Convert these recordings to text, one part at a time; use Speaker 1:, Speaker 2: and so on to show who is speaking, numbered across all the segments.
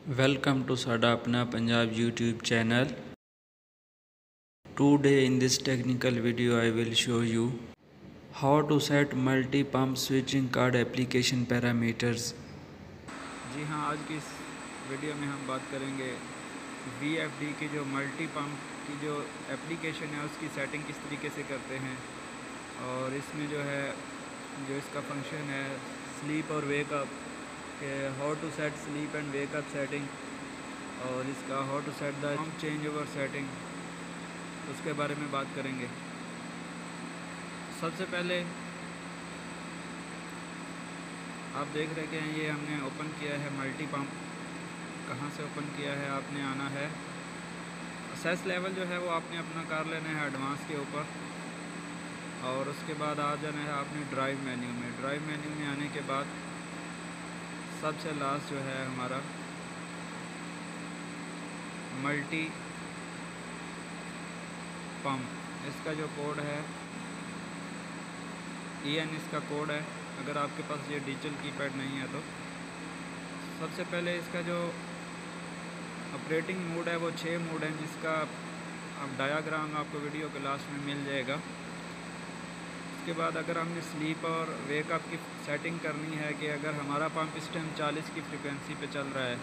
Speaker 1: Welcome to Sada Apna Punjab YouTube channel. Today in this technical video I will show you how to set multi-pump switching card application parameters. जी हाँ, आज की इस video में हम बात करेंगे VFD की जो मल्टी पंप की जो एप्लीकेशन है उसकी सेटिंग किस तरीके से करते हैं, और इसमें जो है जो इसका फंक्शन है स्लीप और वेकअप के how to set sleep and wake up setting, और इसका how to set the change over setting, उसके बारे में बात करेंगे। सबसे पहले आप देख रहे हैं ये हमने ओपन किया है मल्टी पंप। कहाँ से ओपन किया है, आपने आना है असेस लेवल जो है वो आपने अपना कर लेना है एडवांस के ऊपर, और उसके बाद आ जाना है आपने ड्राइव मेन्यू में। ड्राइव मेन्यू में आने के बाद सबसे लास्ट जो है हमारा मल्टी पंप, इसका जो कोड है EN इसका कोड है। अगर आपके पास ये डिजिटल कीपैड नहीं है तो सबसे पहले इसका जो ऑपरेटिंग मोड है वो 6 मोड है, जिसका अब डायाग्राम आपको वीडियो के लास्ट में मिल जाएगा। उसके बाद अगर हमने स्लीप और वेकअप की सेटिंग करनी है कि अगर हमारा पंप इस टाइम 40 की फ्रिक्वेंसी पे चल रहा है,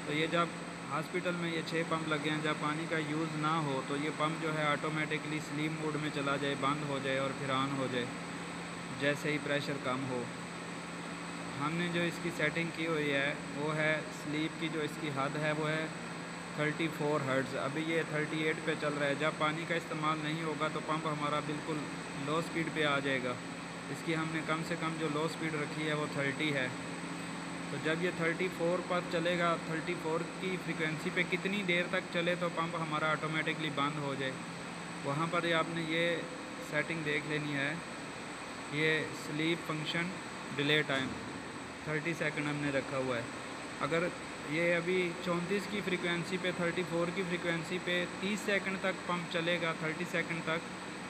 Speaker 1: तो ये जब हॉस्पिटल में ये 6 पंप लगे हैं, जब पानी का यूज़ ना हो तो ये पंप जो है ऑटोमेटिकली स्लीप मोड में चला जाए, बंद हो जाए और फिर ऑन हो जाए जैसे ही प्रेशर कम हो। हमने जो इसकी सेटिंग की हुई है वो है स्लीप की जो इसकी हद है वो है 34 हर्ट्ज़। अभी ये 38 पे चल रहा है। जब पानी का इस्तेमाल नहीं होगा तो पंप हमारा बिल्कुल लो स्पीड पे आ जाएगा। इसकी हमने कम से कम जो लो स्पीड रखी है वो 30 है। तो जब ये 34 पर चलेगा, 34 की फ्रीक्वेंसी पे कितनी देर तक चले तो पंप हमारा ऑटोमेटिकली बंद हो जाए, वहाँ पर ये आपने ये सेटिंग देख लेनी है। ये sleep function delay time 30 second हमने रखा हुआ है। अगर ये अभी 34 की फ्रीक्वेंसी पे 34 की फ्रीक्वेंसी पे 30 सेकंड तक पंप चलेगा, 30 सेकंड तक,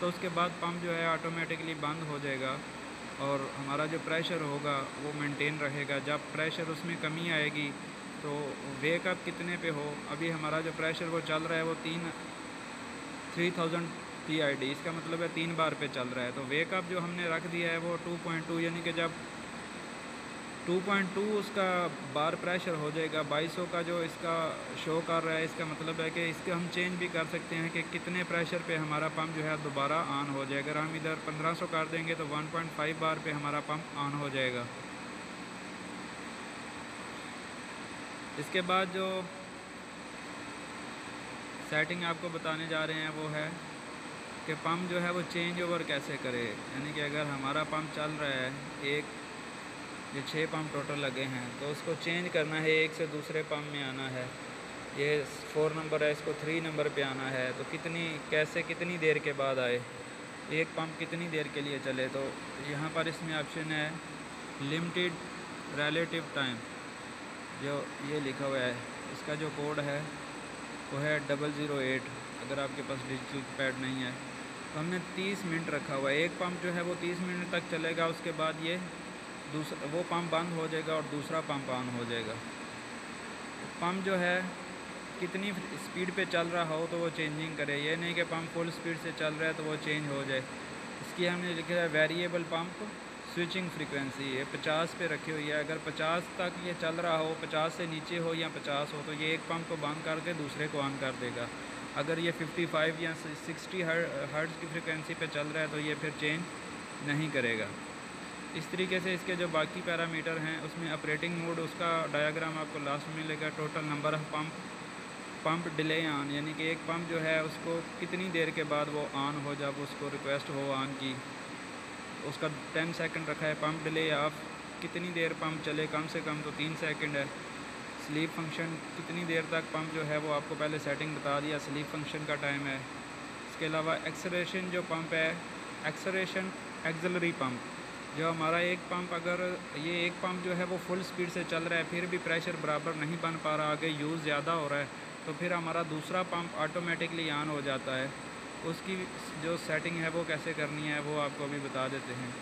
Speaker 1: तो उसके बाद पंप जो है ऑटोमेटिकली बंद हो जाएगा और हमारा जो प्रेशर होगा वो मेंटेन रहेगा। जब प्रेशर उसमें कमी आएगी तो वेकअप कितने पे हो, अभी हमारा जो प्रेशर वो चल रहा है वो 3000 PID, इसका मतलब है 3 बार पे चल रहा है। तो वेकअप जो हमने रख दिया है वो 2.2, यानी कि जब 2.2 उसका बार प्रेशर हो जाएगा, 2200 का जो इसका शो कर रहा है, इसका मतलब है कि इसके हम चेंज भी कर सकते हैं कि कितने प्रेशर पे हमारा पंप जो है दोबारा ऑन हो जाए। अगर हम इधर 1500 कर देंगे तो 1.5 बार पे हमारा पंप ऑन हो जाएगा। इसके बाद जो सेटिंग आपको बताने जा रहे हैं वो है कि पंप जो है वो चेंज ओवर कैसे करे। यानी कि अगर हमारा पंप चल रहा है, ये 6 पंप टोटल लगे हैं, तो उसको चेंज करना है, एक से दूसरे पंप में आना है। ये 4 नंबर है, इसको 3 नंबर पे आना है। तो कितनी देर के बाद आए, एक पंप कितनी देर के लिए चले, तो यहाँ पर इसमें ऑप्शन है लिमिटेड रिलेटिव टाइम, जो ये लिखा हुआ है। इसका जो कोड है वो है 008। अगर आपके पास डिजिटल पैड नहीं है तो हमने 30 मिनट रखा हुआ है। एक पंप जो है वो 30 मिनट तक चलेगा, उसके बाद ये दूसरा वो पंप बंद हो जाएगा और दूसरा पंप ऑन हो जाएगा। पंप जो है कितनी स्पीड पे चल रहा हो तो वो चेंजिंग करे, ये नहीं कि पंप फुल स्पीड से चल रहा है तो वो चेंज हो जाए। इसकी हमने लिखा है वेरिएबल पंप स्विचिंग फ्रीक्वेंसी, ये 50 पे रखी हुई है। अगर 50 तक ये चल रहा हो, 50 से नीचे हो या 50 हो, तो ये एक पंप को बंद करके दूसरे को ऑन कर देगा। अगर ये 55 या 60 हर्ट्ज़ की फ्रीक्वेंसी पे चल रहा है तो ये फिर चेंज नहीं करेगा। इस तरीके से इसके जो बाकी पैरामीटर हैं उसमें ऑपरेटिंग मोड, उसका डायग्राम आपको लास्ट में मिलेगा। Total number of pump delay on, यानी कि एक पंप जो है उसको कितनी देर के बाद वो ऑन हो, जब उसको रिक्वेस्ट हो ऑन की, उसका 10 सेकंड रखा है। पंप डिले ऑफ, कितनी देर पंप चले, कम से कम तो 3 सेकंड है। स्लीप फंक्शन, कितनी देर तक पंप जो है वो आपको पहले सेटिंग बता दिया, स्लीप फंक्शन का टाइम है। इसके अलावा एक्सेलरेशन जो पंप है, एक्सेलरेशन एक्सिलरी पंप, जो हमारा एक पंप, अगर ये एक पंप जो है वो फुल स्पीड से चल रहा है फिर भी प्रेशर बराबर नहीं बन पा रहा, आगे यूज़ ज़्यादा हो रहा है, तो फिर हमारा दूसरा पंप ऑटोमेटिकली ऑन हो जाता है। उसकी जो सेटिंग है वो कैसे करनी है वो आपको अभी बता देते हैं।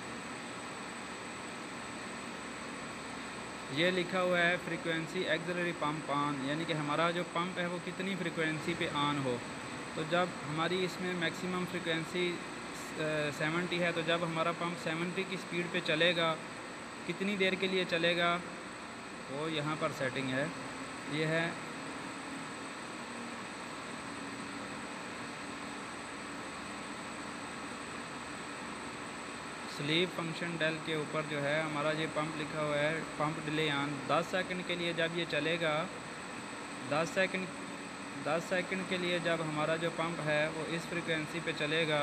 Speaker 1: ये लिखा हुआ है फ्रीक्वेंसी एक्सिलरी पंप ऑन, यानी कि हमारा जो पंप है वो कितनी फ्रीक्वेंसी पे ऑन हो। तो जब हमारी इसमें मैक्सिमम फ्रीक्वेंसी 70 है, तो जब हमारा पंप 70 की स्पीड पे चलेगा, कितनी देर के लिए चलेगा वो यहाँ पर सेटिंग है। ये है स्लीप फंक्शन डेल के ऊपर जो है हमारा ये पंप लिखा हुआ है पंप डिले ऑन। 10 सेकंड के लिए जब ये चलेगा, 10 सेकंड के लिए जब हमारा जो पंप है वो इस फ्रीक्वेंसी पे चलेगा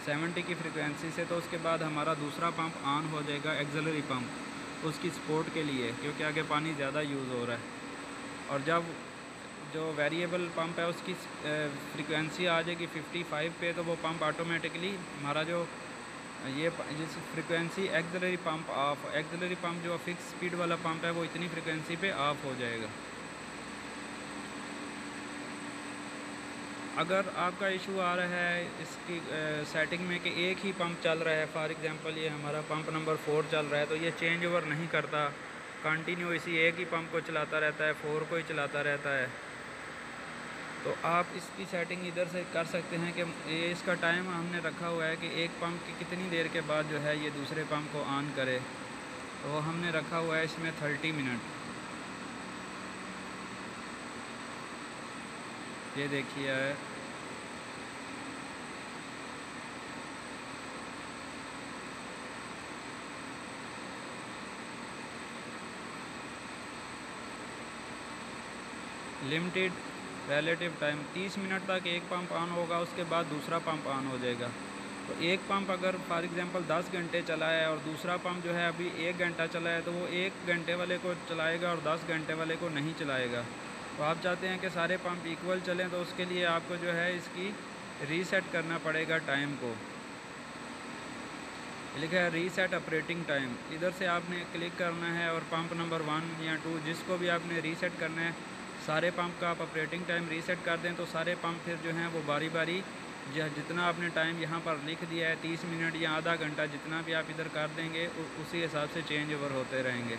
Speaker 1: 70 की फ्रीक्वेंसी से, तो उसके बाद हमारा दूसरा पंप ऑन हो जाएगा एक्सिलरी पंप उसकी सपोर्ट के लिए, क्योंकि आगे पानी ज़्यादा यूज़ हो रहा है। और जब जो वेरिएबल पंप है उसकी फ्रीक्वेंसी आ जाएगी 55 पे, तो वो पंप ऑटोमेटिकली हमारा जो ये जिस frequency axillary pump of, axillary pump जो फिक्स स्पीड वाला पंप है वो इतनी फ्रीक्वेंसी पे ऑफ हो जाएगा। अगर आपका इशू आ रहा है इसकी सेटिंग में कि एक ही पंप चल रहा है, फॉर एग्जांपल ये हमारा पंप नंबर 4 चल रहा है, तो ये चेंज ओवर नहीं करता, कंटिन्यू इसी एक ही पंप को चलाता रहता है, 4 को ही चलाता रहता है, तो आप इसकी सेटिंग इधर से कर सकते हैं कि ये इसका टाइम हमने रखा हुआ है कि एक पंप की कितनी देर के बाद जो है ये दूसरे पंप को ऑन करे। तो हमने रखा हुआ है इसमें 30 मिनट। ये देखिए लिमिटेड रिलेटिव टाइम 30 मिनट तक एक पंप ऑन होगा, उसके बाद दूसरा पंप ऑन हो जाएगा। तो एक पंप अगर फॉर एग्जांपल 10 घंटे चला है और दूसरा पंप जो है अभी 1 घंटा चला है, तो वो 1 घंटे वाले को चलाएगा और 10 घंटे वाले को नहीं चलाएगा। तो आप चाहते हैं कि सारे पंप इक्वल चलें, तो उसके लिए आपको जो है इसकी रीसेट करना पड़ेगा टाइम को। लिखा है रीसेट ऑपरेटिंग टाइम, इधर से आपने क्लिक करना है और पंप नंबर 1 या 2 जिसको भी आपने रीसेट करना है, सारे पंप का आप ऑपरेटिंग टाइम रीसेट कर दें, तो सारे पंप फिर जो हैं वो बारी बारी जितना आपने टाइम यहाँ पर लिख दिया है 30 मिनट या आधा घंटा, जितना भी आप इधर कर देंगे उसी हिसाब से चेंज ओवर होते रहेंगे।